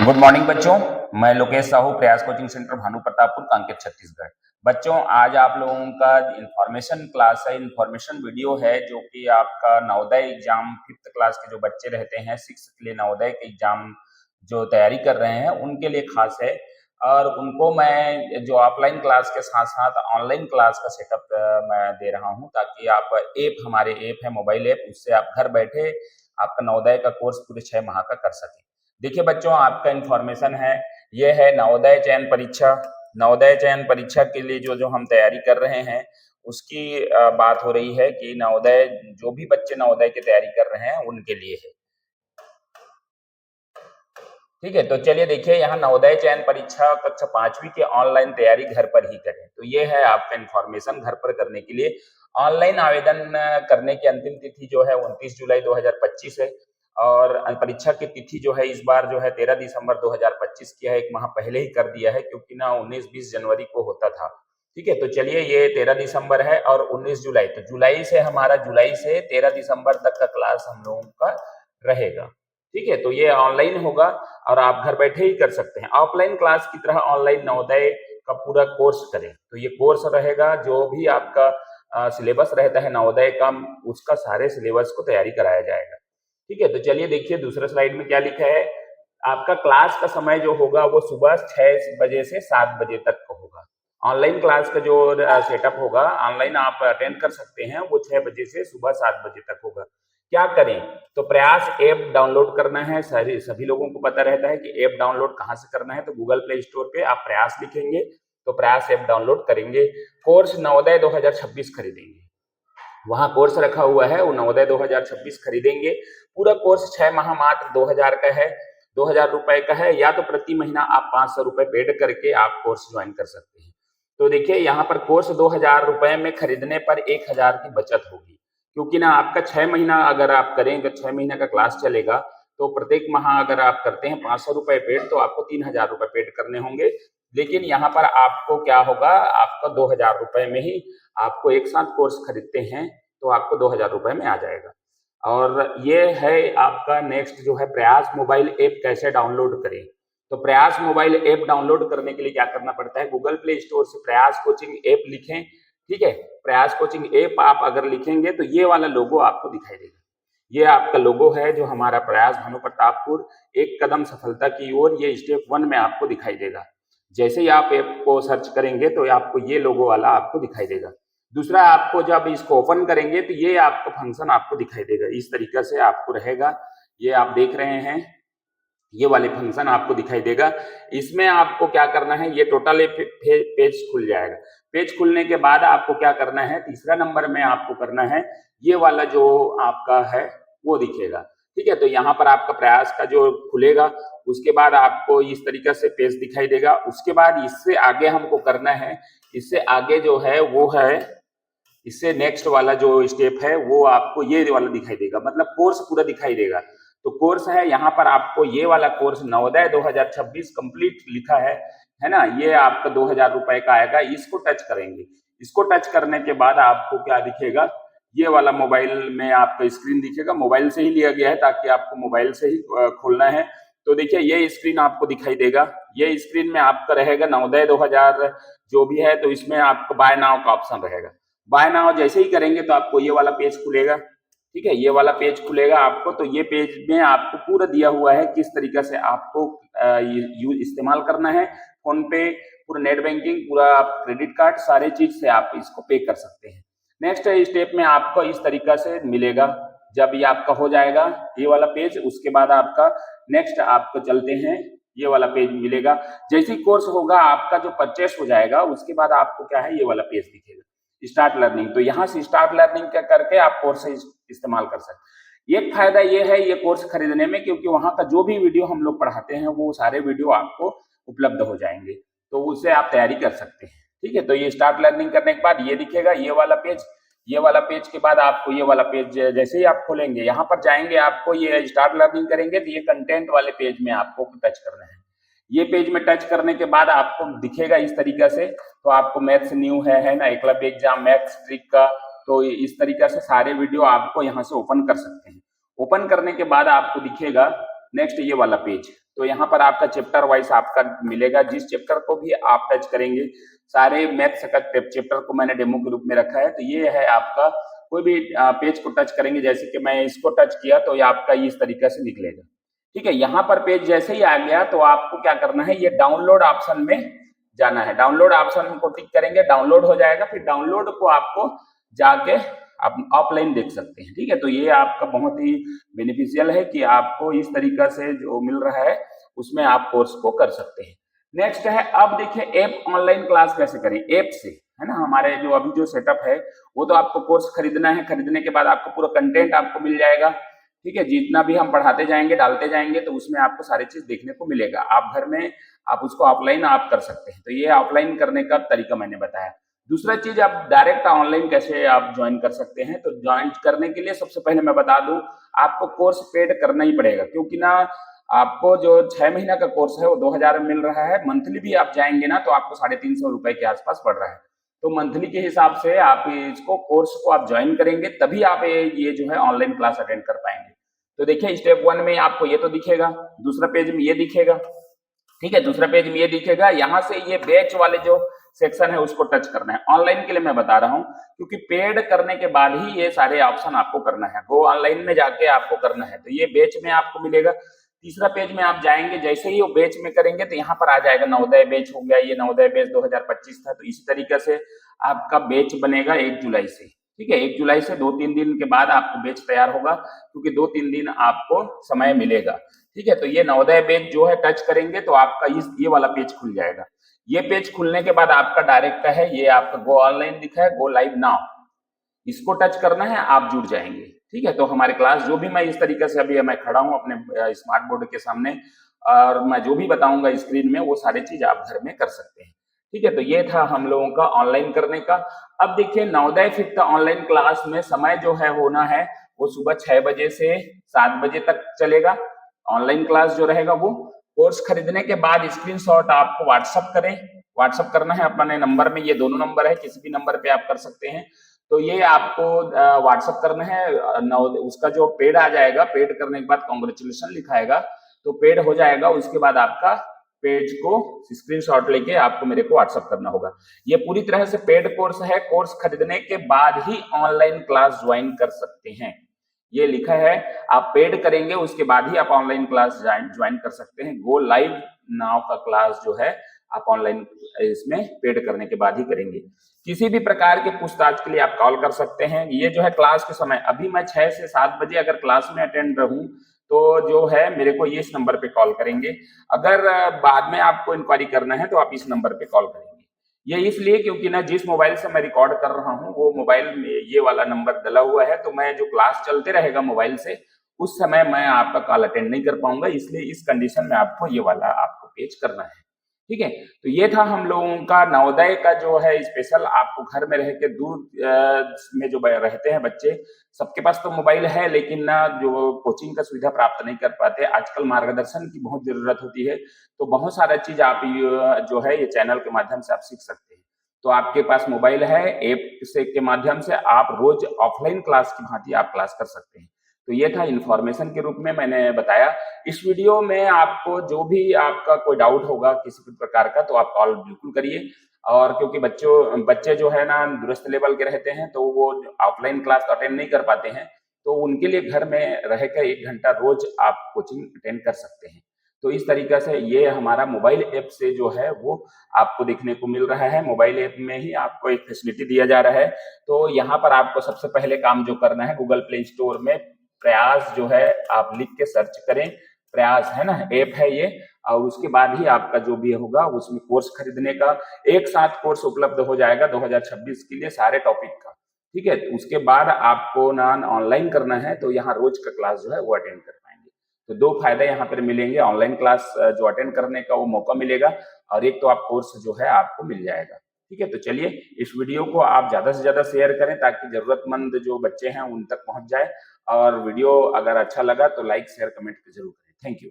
Good morning बच्चों। मैं लोकेश साहू, प्रयास कोचिंग सेंटर, भानु प्रतापपुर, कांकेर, छत्तीसगढ़। बच्चों, आज आप लोगों का इंफॉर्मेशन क्लास है, इंफॉर्मेशन वीडियो है, जो कि आपका नवोदय एग्जाम 5th क्लास के जो बच्चे रहते हैं 6th के लिए नवोदय के एग्जाम जो तैयारी कर रहे हैं उनके लिए खास है। और उनको मैं जो ऑफलाइन क्लास के साथ साथ ऑनलाइन क्लास का सेटअप मैं दे रहा हूं, ताकि आप हमारे ऐप है, मोबाइल ऐप, उससे आप घर बैठे आपका नवोदय का कोर्स पूरे 6 माह का कर सकें। देखिए बच्चों, आपका इंफॉर्मेशन है, ये है नवोदय चयन परीक्षा। नवोदय चयन परीक्षा के लिए जो जो हम तैयारी कर रहे हैं उसकी बात हो रही है कि नवोदय, जो भी बच्चे नवोदय की तैयारी कर रहे हैं उनके लिए है। ठीक है, तो चलिए देखिए, यहाँ नवोदय चयन परीक्षा कक्षा 5वीं की ऑनलाइन तैयारी घर पर ही करें। तो ये है आपका इंफॉर्मेशन घर पर करने के लिए। ऑनलाइन आवेदन करने की अंतिम तिथि जो है 29 जुलाई 2025 है, और परीक्षा की तिथि जो है इस बार जो है 13 दिसंबर 2025 की है। एक माह पहले ही कर दिया है, क्योंकि ना 19-20 जनवरी को होता था। ठीक है, तो चलिए, ये 13 दिसंबर है और 19 जुलाई, तो जुलाई से 13 दिसंबर तक का क्लास हम लोगों का रहेगा। ठीक है, तो ये ऑनलाइन होगा और आप घर बैठे ही कर सकते हैं। ऑफलाइन क्लास की तरह ऑनलाइन नवोदय का पूरा कोर्स करें, तो ये कोर्स रहेगा, जो भी आपका सिलेबस रहता है नवोदय का, उसका सारे सिलेबस को तैयारी कराया जाएगा। ठीक है, तो चलिए देखिए दूसरे स्लाइड में क्या लिखा है। आपका क्लास का समय जो होगा वो सुबह 6 बजे से 7 बजे तक का होगा। ऑनलाइन क्लास का जो सेटअप होगा, ऑनलाइन आप अटेंड कर सकते हैं, वो 6 बजे से सुबह 7 बजे तक होगा। क्या करें? तो प्रयास ऐप डाउनलोड करना है। सभी लोगों को पता रहता है कि ऐप डाउनलोड कहाँ से करना है। तो गूगल प्ले स्टोर पे आप प्रयास लिखेंगे तो प्रयास ऐप डाउनलोड करेंगे। कोर्स नवोदय 2026 खरीदेंगे, वहां कोर्स रखा हुआ है, वो नवोदय 2026 खरीदेंगे। पूरा कोर्स 6 माह मात्र 2000 का है, 2000 रुपए का है, या तो प्रति महीना आप 500 रुपए पेड करके आप कोर्स ज्वाइन कर सकते हैं। तो देखिए, यहाँ पर कोर्स 2000 रुपए में खरीदने पर 1000 की बचत होगी, क्योंकि ना आपका 6 महीना अगर आप करेंगे, 6 महीने का क्लास चलेगा, तो प्रत्येक माह अगर आप करते हैं 500 रुपए पेड, तो आपको 3000 रुपए पेड करने होंगे। लेकिन यहाँ पर आपको क्या होगा, आपका 2000 रुपए में ही आपको एक साथ कोर्स खरीदते हैं तो आपको 2000 रुपए में आ जाएगा। और ये है आपका नेक्स्ट जो है, प्रयास मोबाइल ऐप कैसे डाउनलोड करें। तो प्रयास मोबाइल ऐप डाउनलोड करने के लिए क्या करना पड़ता है, गूगल प्ले स्टोर से प्रयास कोचिंग ऐप लिखें। ठीक है, प्रयास कोचिंग ऐप आप अगर लिखेंगे तो ये वाला लोगो आपको दिखाई देगा। ये आपका लोगो है जो हमारा प्रयास भानु प्रतापपुर, एक कदम सफलता की ओर, ये स्टेप 1 में आपको दिखाई देगा। जैसे ही आप ऐप को सर्च करेंगे तो आपको ये लोगो वाला आपको दिखाई देगा। दूसरा, आपको जब इसको ओपन करेंगे तो ये आपका फंक्शन आपको दिखाई देगा, इस तरीके से आपको रहेगा। ये आप देख रहे हैं, ये वाले फंक्शन आपको दिखाई देगा। इसमें आपको क्या करना है, ये टोटल पेज खुल जाएगा। पेज खुलने के बाद आपको क्या करना है, तीसरा नंबर में आपको करना है, ये वाला जो आपका है वो दिखेगा। ठीक है, तो यहाँ पर आपका प्रयास का जो खुलेगा, उसके बाद आपको इस तरीके से पेज दिखाई देगा। उसके बाद इससे आगे हमको करना है, इससे आगे जो है वो है, इससे नेक्स्ट वाला जो स्टेप है वो आपको ये वाला दिखाई देगा, मतलब कोर्स पूरा दिखाई देगा। तो कोर्स है, यहाँ पर आपको ये वाला कोर्स नवोदय 2026 कंप्लीट लिखा है ना, ये आपका 2000 रुपए का आएगा। इसको टच करेंगे, इसको टच करने के बाद आपको क्या दिखेगा, ये वाला मोबाइल में आपका स्क्रीन दिखेगा। मोबाइल से ही लिया गया है ताकि आपको मोबाइल से ही खोलना है। तो देखिए, ये स्क्रीन आपको दिखाई देगा। ये स्क्रीन में आपका रहेगा नवोदय 2000 जो भी है, तो इसमें आपको बाय नाउ का ऑप्शन रहेगा। बाय नाउ जैसे ही करेंगे तो आपको ये वाला पेज खुलेगा। ठीक है, ये वाला पेज खुलेगा आपको। तो ये पेज में आपको पूरा दिया हुआ है किस तरीके से आपको इस्तेमाल करना है। फोन पे, पूरा नेट बैंकिंग, पूरा क्रेडिट कार्ड, सारे चीज से आप इसको पे कर सकते हैं। नेक्स्ट स्टेप में आपको इस तरीका से मिलेगा। जब ये आपका हो जाएगा ये वाला पेज, उसके बाद आपका नेक्स्ट आपको चलते हैं, ये वाला पेज मिलेगा। जैसे ही कोर्स होगा आपका जो परचेस हो जाएगा, उसके बाद आपको क्या है, ये वाला पेज दिखेगा, स्टार्ट लर्निंग। तो यहाँ से स्टार्ट लर्निंग का करके आप कोर्स इस्तेमाल कर सकते हैं। एक फायदा ये है ये कोर्स खरीदने में, क्योंकि वहाँ का जो भी वीडियो हम लोग पढ़ाते हैं वो सारे वीडियो आपको उपलब्ध हो जाएंगे, तो उससे आप तैयारी कर सकते हैं। ठीक है, तो ये स्टार्ट लर्निंग करने के बाद ये दिखेगा, ये वाला पेज। ये वाला पेज के बाद आपको ये वाला पेज जैसे ही आप खोलेंगे, यहाँ पर जाएंगे, आपको ये स्टार्ट लर्निंग करेंगे तो ये कंटेंट वाले पेज में आपको टच करना है। ये पेज में टच करने के बाद आपको दिखेगा इस तरीके से। तो आपको मैथ्स न्यू है ना, एकलव्य एग्जाम मैथ्स ट्रिक का, तो इस तरीके से सारे वीडियो आपको यहाँ से ओपन कर सकते हैं। ओपन करने के बाद आपको दिखेगा नेक्स्ट ये वाला पेज। तो यहाँ पर आपका चैप्टर वाइज आपका मिलेगा, जिस चैप्टर को भी आप टच करेंगे, सारे मैथ्स का चैप्टर को मैंने डेमो के रूप में रखा है। तो ये है आपका, कोई भी पेज को टच करेंगे, जैसे कि मैं इसको टच किया तो ये आपका इस तरीके से निकलेगा। ठीक है, यहाँ पर पेज जैसे ही आ गया तो आपको क्या करना है, ये डाउनलोड ऑप्शन में जाना है। डाउनलोड ऑप्शन को टिक करेंगे, डाउनलोड हो जाएगा। फिर डाउनलोड को आपको जाके आप ऑफलाइन देख सकते हैं। ठीक है, तो ये आपका बहुत ही बेनिफिशियल है कि आपको इस तरीका से जो मिल रहा है उसमें आप कोर्स को कर सकते हैं। नेक्स्ट है, अब देखिए ऐप ऑनलाइन क्लास कैसे करें ऐप से, है ना। हमारे जो अभी जो सेटअप है वो तो आपको कोर्स खरीदना है, खरीदने के बाद आपको पूरा कंटेंट आपको मिल जाएगा। ठीक है, जितना भी हम पढ़ाते जाएंगे डालते जाएंगे तो उसमें आपको सारी चीज देखने को मिलेगा। आप घर में आप उसको ऑफलाइन आप कर सकते हैं। तो ये ऑफलाइन करने का तरीका मैंने बताया। दूसरा चीज, आप डायरेक्ट ऑनलाइन कैसे आप ज्वाइन कर सकते हैं। तो ज्वाइन करने के लिए सबसे पहले मैं बता दूं, आपको कोर्स पेड करना ही पड़ेगा, क्योंकि ना आपको जो 6 महीना का कोर्स है वो 2000 में मिल रहा है। मंथली भी आप जाएंगे ना तो आपको 350 रुपए के आसपास पड़ रहा है। तो मंथली के हिसाब से आप इसको कोर्स को आप ज्वाइन करेंगे तभी आप ये जो है ऑनलाइन क्लास अटेंड कर पाएंगे। तो देखिए स्टेप 1 में आपको ये तो दिखेगा, दूसरा पेज में ये दिखेगा। ठीक है, दूसरा पेज में ये दिखेगा। यहाँ से ये बैच वाले जो सेक्शन है उसको टच करना है। ऑनलाइन के लिए मैं बता रहा हूँ, क्योंकि पेड करने के बाद ही ये सारे ऑप्शन आपको करना है, वो ऑनलाइन में जाके आपको करना है। तो ये बैच में आपको मिलेगा। तीसरा पेज में आप जाएंगे, जैसे ही वो बैच में करेंगे तो यहाँ पर आ जाएगा नवोदय बैच हो गया, ये नवोदय बैच 2025 था। तो इसी तरीके से आपका बैच बनेगा 1 जुलाई से। ठीक है, 1 जुलाई से 2-3 दिन के बाद आपको बैच तैयार होगा, क्योंकि 2-3 दिन आपको समय मिलेगा। ठीक है, तो ये नवोदय बैच जो है टच करेंगे तो आपका ये वाला पेज खुल जाएगा। ये पेज खुलने के बाद आपका डायरेक्ट है, ये आपका गो ऑनलाइन दिखा है, गो लाइव नाउ, इसको टच करना है, आप जुड़ जाएंगे। ठीक है, तो हमारे क्लास जो भी मैं इस तरीके से अभी मैं खड़ा हूँ अपने स्मार्ट बोर्ड के सामने, और मैं जो भी बताऊंगा स्क्रीन में वो सारी चीज आप घर में कर सकते हैं। ठीक है, तो ये था हम लोगों का ऑनलाइन करने का। अब देखिए नवोदय फिफ्थ ऑनलाइन क्लास में समय जो है होना है वो सुबह 6 बजे से 7 बजे तक चलेगा। ऑनलाइन क्लास जो रहेगा वो, कोर्स खरीदने के बाद स्क्रीनशॉट आपको व्हाट्सअप करें, व्हाट्सअप करना है अपने नंबर में, ये दोनों नंबर है, किसी भी नंबर पे आप कर सकते हैं। तो ये आपको व्हाट्सअप करना है। उसका जो पेड आ जाएगा, पेड करने के बाद कॉन्ग्रेचुलेशन लिखाएगा, तो पेड हो जाएगा। उसके बाद आपका पेज को स्क्रीनशॉट लेके आपको मेरे को व्हाट्सअप करना होगा। ये पूरी तरह से पेड कोर्स है, कोर्स खरीदने के बाद ही ऑनलाइन क्लास ज्वाइन कर सकते हैं। ये लिखा है, आप पेड करेंगे उसके बाद ही आप ऑनलाइन क्लास ज्वाइन कर सकते हैं। गो लाइव नाउ का क्लास जो है आप ऑनलाइन इसमें पेड करने के बाद ही करेंगे। किसी भी प्रकार के पूछताछ के लिए आप कॉल कर सकते हैं। ये जो है क्लास के समय, अभी मैं 6 से 7 बजे अगर क्लास में अटेंड रहूं तो जो है मेरे को ये इस नंबर पे कॉल करेंगे। अगर बाद में आपको इंक्वायरी करना है तो आप इस नंबर पे कॉल करेंगे। ये इसलिए क्योंकि ना जिस मोबाइल से मैं रिकॉर्ड कर रहा हूँ वो मोबाइल में ये वाला नंबर डला हुआ है, तो मैं जो क्लास चलते रहेगा मोबाइल से उस समय मैं आपका कॉल अटेंड नहीं कर पाऊंगा। इसलिए इस कंडीशन में आपको ये वाला आपको पेज करना है। ठीक है, तो ये था हम लोगों का नवोदय का जो है स्पेशल। आपको घर में रह के दूर में जो रहते हैं बच्चे, सबके पास तो मोबाइल है लेकिन ना जो कोचिंग का सुविधा प्राप्त नहीं कर पाते, आजकल मार्गदर्शन की बहुत जरूरत होती है। तो बहुत सारा चीज आप जो है ये चैनल के माध्यम से आप सीख सकते हैं। तो आपके पास मोबाइल है, ऐप से के माध्यम से आप रोज ऑफलाइन क्लास की भांति आप क्लास कर सकते हैं। तो ये था इन्फॉर्मेशन के रूप में मैंने बताया। इस वीडियो में आपको जो भी आपका कोई डाउट होगा किसी भी प्रकार का तो आप कॉल बिल्कुल करिए। और क्योंकि बच्चे जो है ना दूरस्थ लेवल के रहते हैं तो वो ऑफलाइन क्लास अटेंड नहीं कर पाते हैं, तो उनके लिए घर में रहकर 1 घंटा रोज आप कोचिंग अटेंड कर सकते हैं। तो इस तरीका से ये हमारा मोबाइल ऐप से जो है वो आपको देखने को मिल रहा है। मोबाइल ऐप में ही आपको एक फैसिलिटी दिया जा रहा है। तो यहाँ पर आपको सबसे पहले काम जो करना है, गूगल प्ले स्टोर में प्रयास जो है आप लिख के सर्च करें। प्रयास है ना ऐप है ये, और उसके बाद ही आपका जो भी होगा उसमें कोर्स खरीदने का एक साथ कोर्स उपलब्ध हो जाएगा 2026 के लिए सारे टॉपिक का। ठीक है, तो उसके बाद आपको ना ऑनलाइन करना है तो यहाँ रोज का क्लास जो है वो अटेंड कर पाएंगे। तो 2 फायदे यहाँ पर मिलेंगे, ऑनलाइन क्लास जो अटेंड करने का वो मौका मिलेगा, और एक तो आप कोर्स जो है आपको मिल जाएगा। ठीक है, तो चलिए इस वीडियो को आप ज्यादा से ज्यादा शेयर करें ताकि जरूरतमंद जो बच्चे हैं उन तक पहुंच जाए। और वीडियो अगर अच्छा लगा तो लाइक शेयर कमेंट जरूर करें। Thank you.